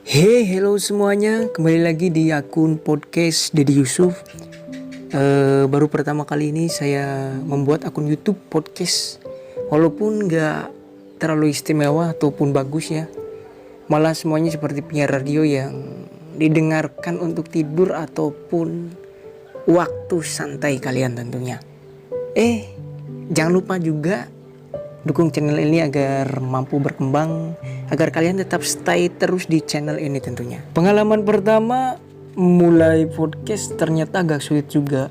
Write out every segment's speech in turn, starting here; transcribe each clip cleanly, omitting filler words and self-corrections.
Hey, hello semuanya. Kembali lagi di akun podcast Dedi Yusuf. Baru pertama kali ini saya membuat akun YouTube podcast. Walaupun gak terlalu istimewa ataupun bagus ya. Malah semuanya seperti penyiar radio yang didengarkan untuk tidur ataupun waktu santai kalian tentunya. Jangan lupa juga dukung channel ini agar mampu berkembang, agar kalian tetap stay terus di channel ini tentunya. Pengalaman pertama mulai podcast ternyata agak sulit juga.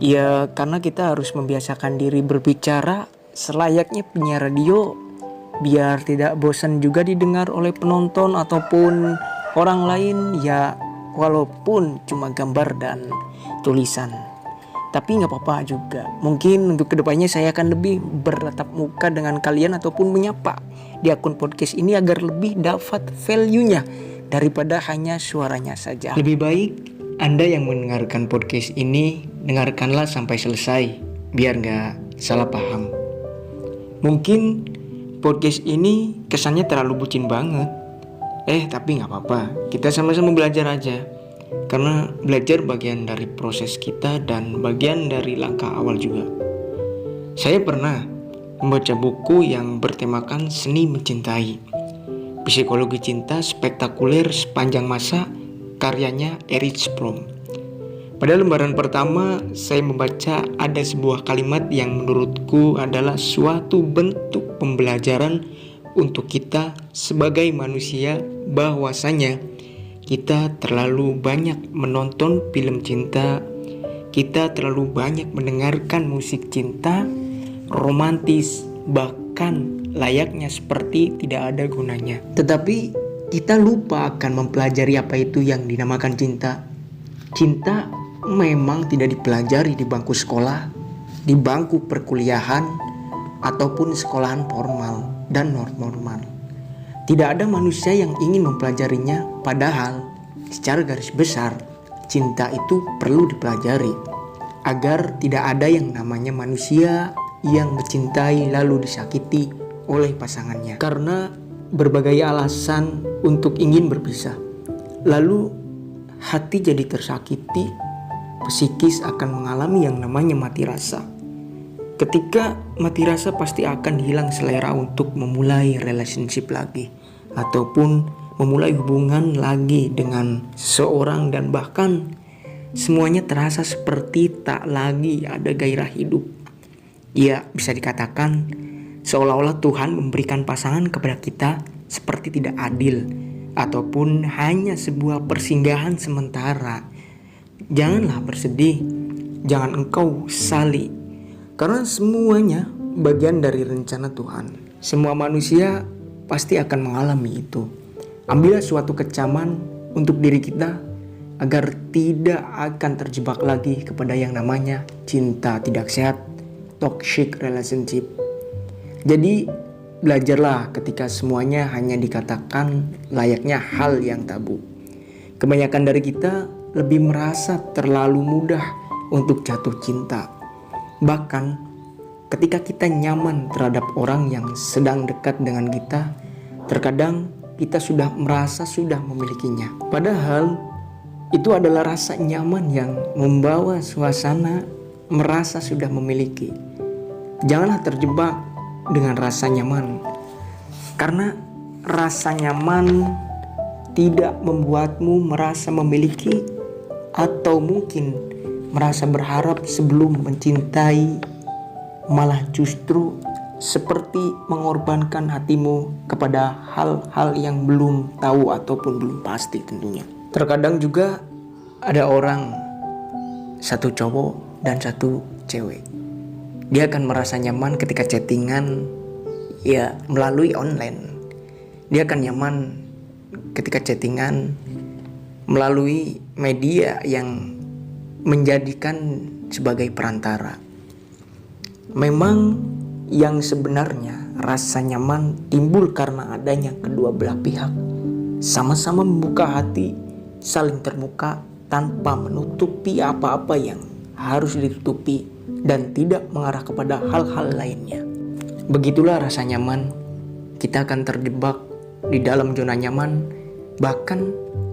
Ya karena kita harus membiasakan diri berbicara selayaknya penyiar radio, biar tidak bosan juga didengar oleh penonton ataupun orang lain, ya walaupun cuma gambar dan tulisan. Tapi gak apa-apa juga. Mungkin untuk kedepannya saya akan lebih bertatap muka dengan kalian ataupun menyapa di akun podcast ini agar lebih dapat value-nya daripada hanya suaranya saja. Lebih baik Anda yang mendengarkan podcast ini dengarkanlah sampai selesai biar gak salah paham. Mungkin podcast ini kesannya terlalu bucin banget. Tapi gak apa-apa. Kita sama-sama belajar aja. Karena belajar bagian dari proses kita dan bagian dari langkah awal juga. Saya pernah membaca buku yang bertemakan seni mencintai, psikologi cinta spektakuler sepanjang masa, karyanya Erich Fromm. Pada lembaran pertama saya membaca ada sebuah kalimat yang menurutku adalah suatu bentuk pembelajaran untuk kita sebagai manusia, bahwasanya kita terlalu banyak menonton film cinta, kita terlalu banyak mendengarkan musik cinta, romantis, bahkan layaknya seperti tidak ada gunanya. Tetapi kita lupa akan mempelajari apa itu yang dinamakan cinta. Cinta memang tidak dipelajari di bangku sekolah, di bangku perkuliahan, ataupun sekolahan formal dan normal. Tidak ada manusia yang ingin mempelajarinya, padahal secara garis besar cinta itu perlu dipelajari agar tidak ada yang namanya manusia yang mencintai lalu disakiti oleh pasangannya karena berbagai alasan untuk ingin berpisah. Lalu hati jadi tersakiti, psikis akan mengalami yang namanya mati rasa. Ketika mati rasa pasti akan hilang selera untuk memulai relationship lagi ataupun memulai hubungan lagi dengan seseorang, dan bahkan semuanya terasa seperti tak lagi ada gairah hidup. Ya bisa dikatakan seolah-olah Tuhan memberikan pasangan kepada kita seperti tidak adil ataupun hanya sebuah persinggahan sementara. Janganlah bersedih, jangan engkau sesali, karena semuanya bagian dari rencana Tuhan. Semua manusia pasti akan mengalami itu. Ambillah suatu kecaman untuk diri kita agar tidak akan terjebak lagi kepada yang namanya cinta tidak sehat, toxic relationship. Jadi belajarlah ketika semuanya hanya dikatakan layaknya hal yang tabu. Kebanyakan dari kita lebih merasa terlalu mudah untuk jatuh cinta. Bahkan ketika kita nyaman terhadap orang yang sedang dekat dengan kita, terkadang kita sudah merasa sudah memilikinya. Padahal itu adalah rasa nyaman yang membawa suasana merasa sudah memiliki. Janganlah terjebak dengan rasa nyaman, karena rasa nyaman tidak membuatmu merasa memiliki atau mungkin merasa berharap sebelum mencintai, malah justru seperti mengorbankan hatimu kepada hal-hal yang belum tahu ataupun belum pasti tentunya. Terkadang juga ada orang, satu cowok dan satu cewek. Dia akan merasa nyaman ketika chattingan ya melalui online. Dia akan nyaman ketika chattingan melalui media yang menjadikan sebagai perantara. Memang yang sebenarnya rasa nyaman timbul karena adanya kedua belah pihak sama-sama membuka hati, saling terbuka tanpa menutupi apa-apa yang harus ditutupi dan tidak mengarah kepada hal-hal lainnya. Begitulah rasa nyaman. Kita akan terjebak di dalam zona nyaman Bahkan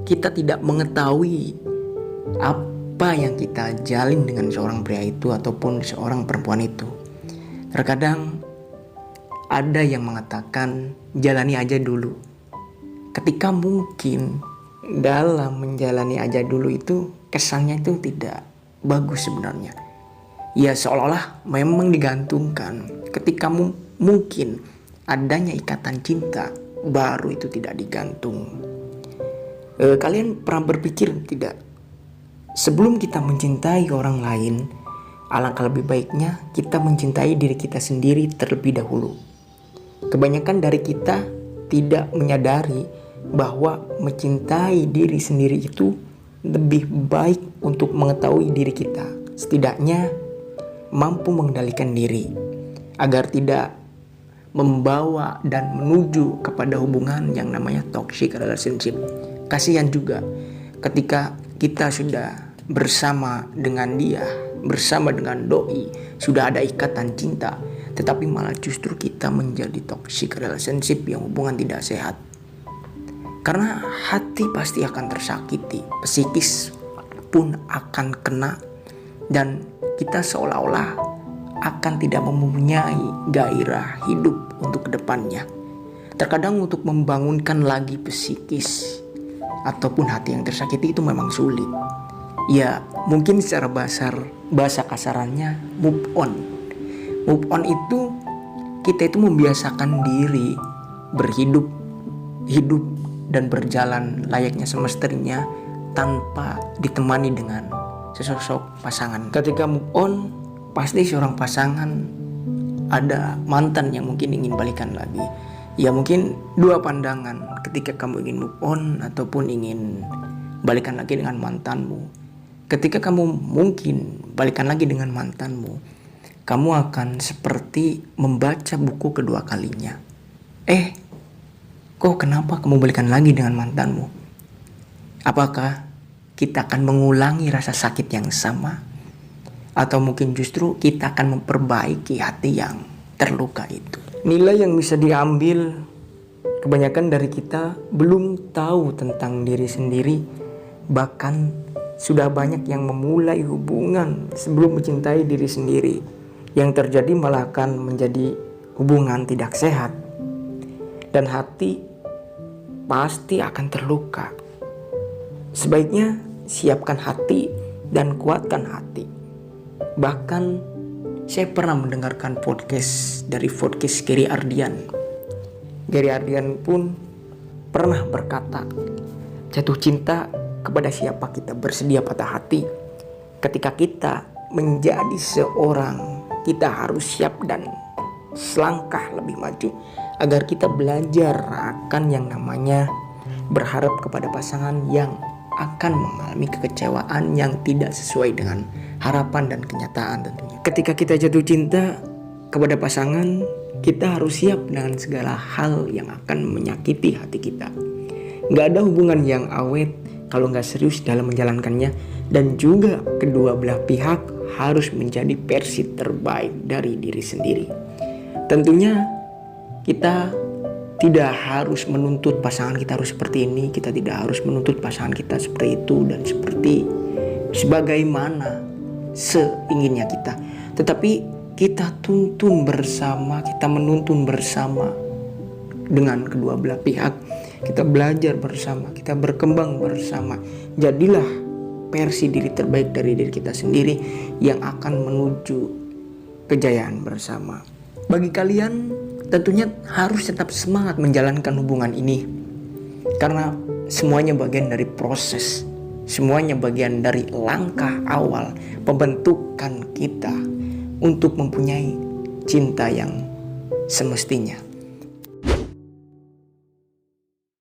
kita tidak mengetahui apa yang kita jalin dengan seorang pria itu ataupun seorang perempuan itu. Terkadang ada yang mengatakan jalani aja dulu. Ketika mungkin dalam menjalani aja dulu itu kesannya itu tidak bagus sebenarnya. Ya seolah-olah memang digantungkan. Ketika mungkin adanya ikatan cinta, baru itu tidak digantung. Kalian pernah berpikir tidak? Sebelum kita mencintai orang lain, alangkah lebih baiknya kita mencintai diri kita sendiri terlebih dahulu. Kebanyakan dari kita tidak menyadari bahwa mencintai diri sendiri itu lebih baik untuk mengetahui diri kita. Setidaknya mampu mengendalikan diri agar tidak membawa dan menuju kepada hubungan yang namanya toxic relationship. Kasihan juga ketika kita sudah bersama dengan dia, bersama dengan doi, sudah ada ikatan cinta, tetapi malah justru kita menjadi toxic relationship yang hubungan tidak sehat. Karena hati pasti akan tersakiti, psikis pun akan kena, dan kita seolah-olah akan tidak mempunyai gairah hidup untuk kedepannya. Terkadang untuk membangunkan lagi psikis ataupun hati yang tersakiti itu memang sulit. Ya mungkin secara bahasa kasarannya move on. Move on itu kita itu membiasakan diri berhidup dan berjalan layaknya semestinya tanpa ditemani dengan sesosok pasangan. Ketika move on, pasti seorang pasangan ada mantan yang mungkin ingin balikan lagi. Ya mungkin dua pandangan ketika kamu ingin move on ataupun ingin balikan lagi dengan mantanmu. Ketika kamu mungkin balikan lagi dengan mantanmu, kamu akan seperti membaca buku kedua kalinya. Kok kenapa kamu balikan lagi dengan mantanmu? Apakah kita akan mengulangi rasa sakit yang sama? Atau mungkin justru kita akan memperbaiki hati yang terluka itu? Nilai yang bisa diambil, kebanyakan dari kita belum tahu tentang diri sendiri. Bahkan sudah banyak yang memulai hubungan sebelum mencintai diri sendiri. Yang terjadi malah akan menjadi hubungan tidak sehat. Dan hati pasti akan terluka. Sebaiknya siapkan hati dan kuatkan hati. Bahkan saya pernah mendengarkan podcast dari podcast Gary Ardian. Gary Ardian pun pernah berkata, jatuh cinta kepada siapa kita bersedia patah hati. Ketika kita menjadi seorang, kita harus siap dan selangkah lebih maju agar kita belajar akan yang namanya berharap kepada pasangan yang akan mengalami kekecewaan yang tidak sesuai dengan harapan dan kenyataan tentunya. Ketika kita jatuh cinta kepada pasangan, kita harus siap dengan segala hal yang akan menyakiti hati kita. Gak ada hubungan yang awet kalau gak serius dalam menjalankannya, dan juga kedua belah pihak harus menjadi versi terbaik dari diri sendiri. Tentunya kita tidak harus menuntut pasangan kita harus seperti ini, kita tidak harus menuntut pasangan kita seperti itu dan seperti sebagaimana seinginnya kita. Tetapi kita tuntun bersama, kita menuntun bersama dengan kedua belah pihak. Kita belajar bersama, kita berkembang bersama. Jadilah versi diri terbaik dari diri kita sendiri yang akan menuju kejayaan bersama. Bagi kalian tentunya harus tetap semangat menjalankan hubungan ini, karena semuanya bagian dari proses, semuanya bagian dari langkah awal pembentukan kita untuk mempunyai cinta yang semestinya.